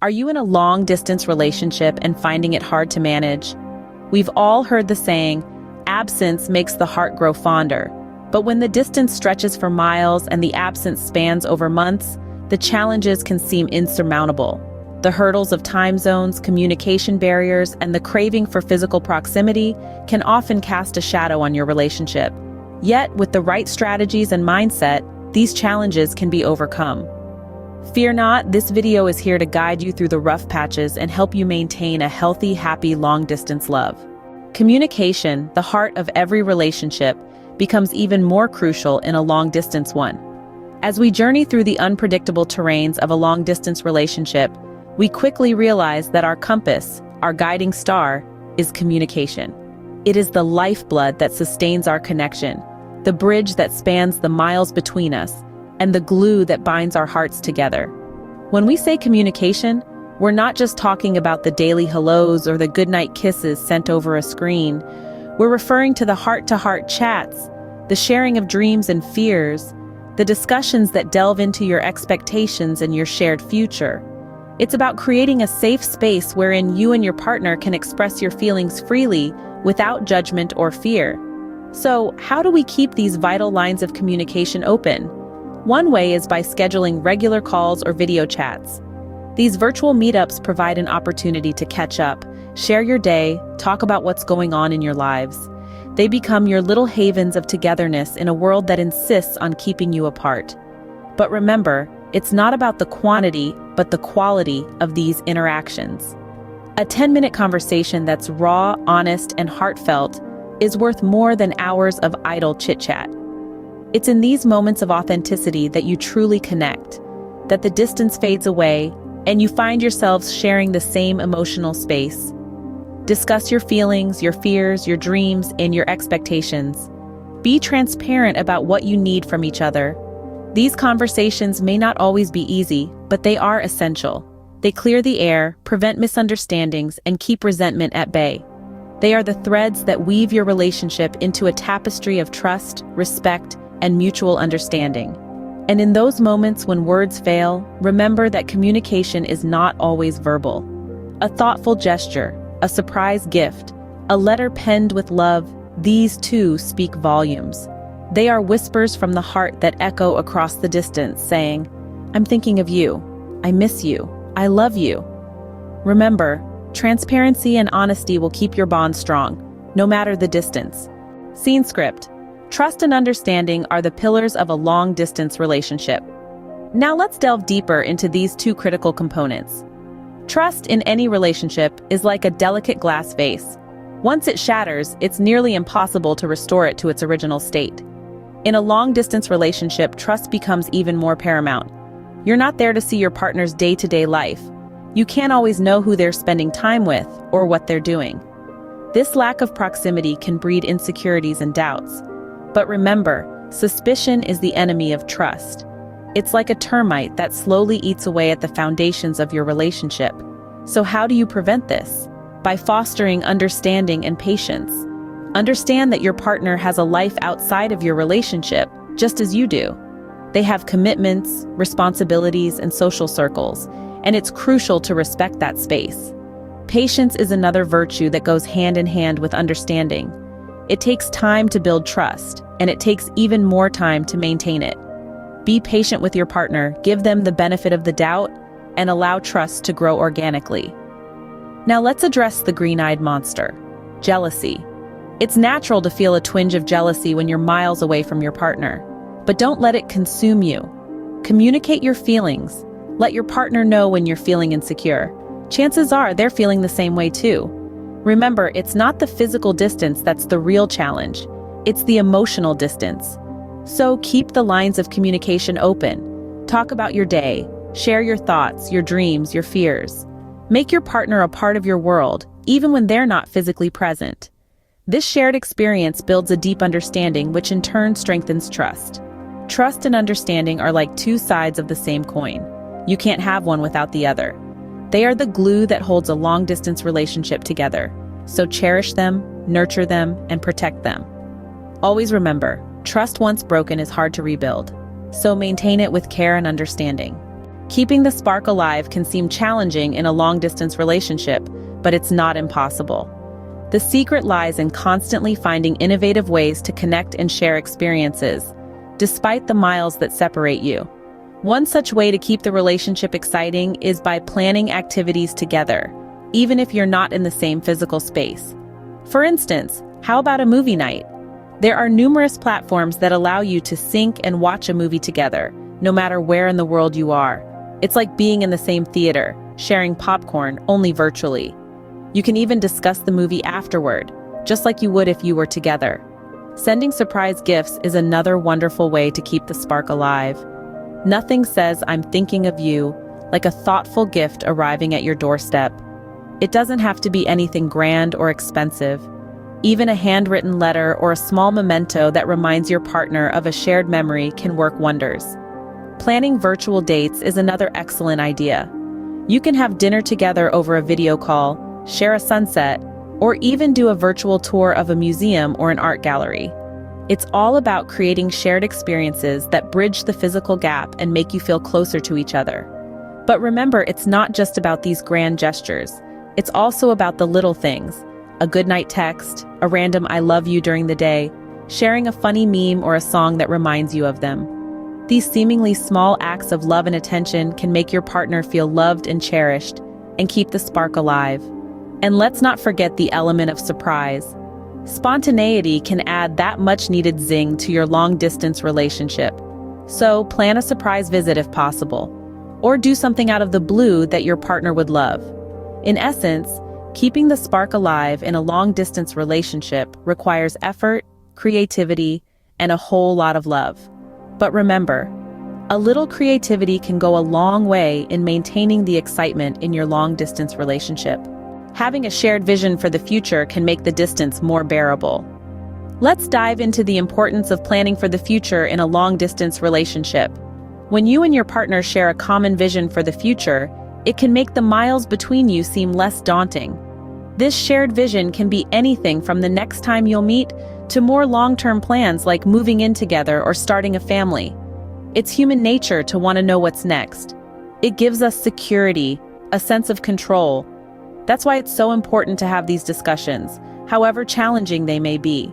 Are you in a long-distance relationship and finding it hard to manage? We've all heard the saying, absence makes the heart grow fonder. But when the distance stretches for miles and the absence spans over months, the challenges can seem insurmountable. The hurdles of time zones, communication barriers, and the craving for physical proximity can often cast a shadow on your relationship. Yet, with the right strategies and mindset, these challenges can be overcome. Fear not, this video is here to guide you through the rough patches and help you maintain a healthy, happy, long-distance love. Communication, the heart of every relationship, becomes even more crucial in a long-distance one. As we journey through the unpredictable terrains of a long-distance relationship, we quickly realize that our compass, our guiding star, is communication. It is the lifeblood that sustains our connection, the bridge that spans the miles between us, and the glue that binds our hearts together. When we say communication, we're not just talking about the daily hellos or the goodnight kisses sent over a screen. We're referring to the heart-to-heart chats, the sharing of dreams and fears, the discussions that delve into your expectations and your shared future. It's about creating a safe space wherein you and your partner can express your feelings freely without judgment or fear. So, how do we keep these vital lines of communication open? One way is by scheduling regular calls or video chats. These virtual meetups provide an opportunity to catch up, share your day, talk about what's going on in your lives. They become your little havens of togetherness in a world that insists on keeping you apart. But remember, it's not about the quantity, but the quality of these interactions. A 10-minute conversation that's raw, honest, and heartfelt is worth more than hours of idle chit-chat. It's in these moments of authenticity that you truly connect, that the distance fades away, and you find yourselves sharing the same emotional space. Discuss your feelings, your fears, your dreams, and your expectations. Be transparent about what you need from each other. These conversations may not always be easy, but they are essential. They clear the air, prevent misunderstandings, and keep resentment at bay. They are the threads that weave your relationship into a tapestry of trust, respect, and mutual understanding. And in those moments when words fail, remember that communication is not always verbal. A thoughtful gesture, a surprise gift, a letter penned with love, these too speak volumes. They are whispers from the heart that echo across the distance, saying, "I'm thinking of you. I miss you. I love you." Remember, transparency and honesty will keep your bond strong, no matter the distance. Scene script. Trust and understanding are the pillars of a long-distance relationship. Now let's delve deeper into these two critical components. Trust in any relationship is like a delicate glass vase. Once it shatters, it's nearly impossible to restore it to its original state. In a long-distance relationship, trust becomes even more paramount. You're not there to see your partner's day-to-day life. You can't always know who they're spending time with or what they're doing. This lack of proximity can breed insecurities and doubts. But remember, suspicion is the enemy of trust. It's like a termite that slowly eats away at the foundations of your relationship. So how do you prevent this? By fostering understanding and patience. Understand that your partner has a life outside of your relationship, just as you do. They have commitments, responsibilities, and social circles, and it's crucial to respect that space. Patience is another virtue that goes hand in hand with understanding. It takes time to build trust, and it takes even more time to maintain it. Be patient with your partner, give them the benefit of the doubt, and allow trust to grow organically. Now let's address the green-eyed monster, jealousy. It's natural to feel a twinge of jealousy when you're miles away from your partner, but don't let it consume you. Communicate your feelings. Let your partner know when you're feeling insecure. Chances are they're feeling the same way too. Remember, it's not the physical distance that's the real challenge. It's the emotional distance. So keep the lines of communication open. Talk about your day. Share your thoughts, your dreams, your fears. Make your partner a part of your world, even when they're not physically present. This shared experience builds a deep understanding, which in turn strengthens trust. Trust and understanding are like two sides of the same coin. You can't have one without the other. They are the glue that holds a long-distance relationship together. So cherish them, nurture them, and protect them. Always remember, trust once broken is hard to rebuild. So maintain it with care and understanding. Keeping the spark alive can seem challenging in a long-distance relationship, but it's not impossible. The secret lies in constantly finding innovative ways to connect and share experiences, despite the miles that separate you. One such way to keep the relationship exciting is by planning activities together, even if you're not in the same physical space. For instance, how about a movie night? There are numerous platforms that allow you to sync and watch a movie together, no matter where in the world you are. It's like being in the same theater, sharing popcorn, only virtually. You can even discuss the movie afterward, just like you would if you were together. Sending surprise gifts is another wonderful way to keep the spark alive. Nothing says "I'm thinking of you" like a thoughtful gift arriving at your doorstep. It doesn't have to be anything grand or expensive. Even a handwritten letter or a small memento that reminds your partner of a shared memory can work wonders. Planning virtual dates is another excellent idea. You can have dinner together over a video call, share a sunset, or even do a virtual tour of a museum or an art gallery. It's all about creating shared experiences that bridge the physical gap and make you feel closer to each other. But remember, it's not just about these grand gestures. It's also about the little things: a goodnight text, a random "I love you" during the day, sharing a funny meme or a song that reminds you of them. These seemingly small acts of love and attention can make your partner feel loved and cherished, and keep the spark alive. And let's not forget the element of surprise. Spontaneity can add that much-needed zing to your long-distance relationship. So plan a surprise visit if possible, or do something out of the blue that your partner would love. In essence, keeping the spark alive in a long-distance relationship requires effort, creativity, and a whole lot of love. But remember, a little creativity can go a long way in maintaining the excitement in your long-distance relationship. Having a shared vision for the future can make the distance more bearable. Let's dive into the importance of planning for the future in a long-distance relationship. When you and your partner share a common vision for the future, it can make the miles between you seem less daunting. This shared vision can be anything from the next time you'll meet to more long-term plans like moving in together or starting a family. It's human nature to want to know what's next. It gives us security, a sense of control. That's why it's so important to have these discussions, however challenging they may be.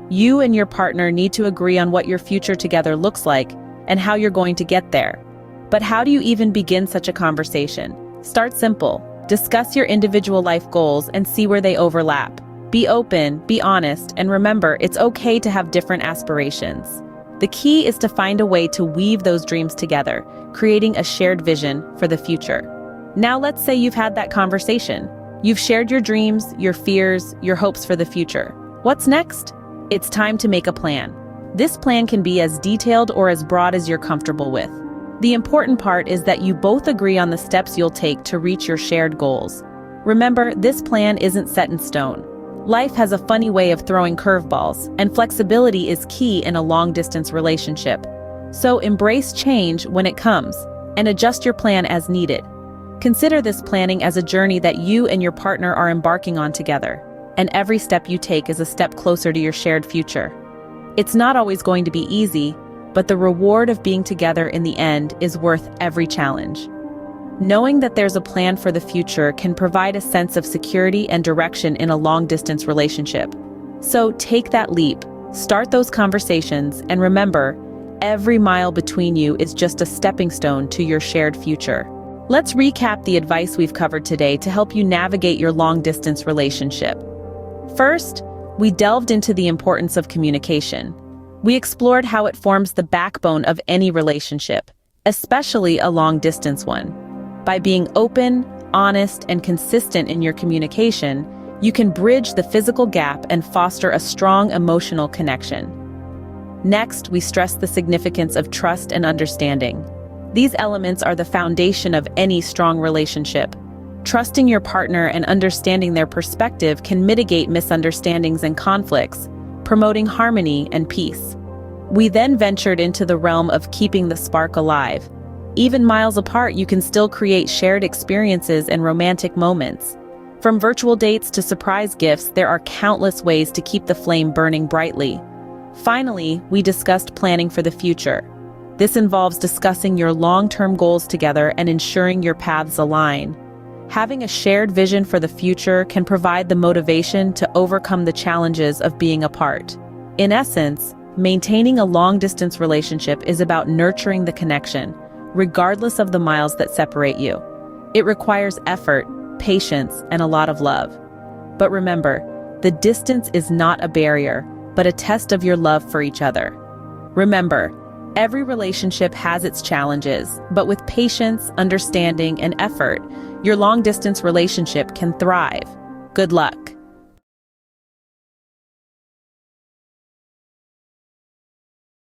You and your partner need to agree on what your future together looks like and how you're going to get there. But how do you even begin such a conversation? Start simple. Discuss your individual life goals and see where they overlap. Be open, be honest, and remember, it's okay to have different aspirations. The key is to find a way to weave those dreams together, creating a shared vision for the future. Now let's say you've had that conversation. You've shared your dreams, your fears, your hopes for the future. What's next? It's time to make a plan. This plan can be as detailed or as broad as you're comfortable with. The important part is that you both agree on the steps you'll take to reach your shared goals. Remember, this plan isn't set in stone. Life has a funny way of throwing curveballs, and flexibility is key in a long-distance relationship. So embrace change when it comes, and adjust your plan as needed. Consider this planning as a journey that you and your partner are embarking on together, and every step you take is a step closer to your shared future. It's not always going to be easy, but the reward of being together in the end is worth every challenge. Knowing that there's a plan for the future can provide a sense of security and direction in a long-distance relationship. So take that leap, start those conversations, and remember, every mile between you is just a stepping stone to your shared future. Let's recap the advice we've covered today to help you navigate your long-distance relationship. First, we delved into the importance of communication. We explored how it forms the backbone of any relationship, especially a long-distance one. By being open, honest, and consistent in your communication, you can bridge the physical gap and foster a strong emotional connection. Next, we stressed the significance of trust and understanding. These elements are the foundation of any strong relationship. Trusting your partner and understanding their perspective can mitigate misunderstandings and conflicts, promoting harmony and peace. We then ventured into the realm of keeping the spark alive. Even miles apart, you can still create shared experiences and romantic moments. From virtual dates to surprise gifts, there are countless ways to keep the flame burning brightly. Finally, we discussed planning for the future. This involves discussing your long-term goals together and ensuring your paths align. Having a shared vision for the future can provide the motivation to overcome the challenges of being apart. In essence, maintaining a long-distance relationship is about nurturing the connection, regardless of the miles that separate you. It requires effort, patience, and a lot of love. But remember, the distance is not a barrier, but a test of your love for each other. Remember, every relationship has its challenges, but with patience, understanding, and effort, your long-distance relationship can thrive. Good luck.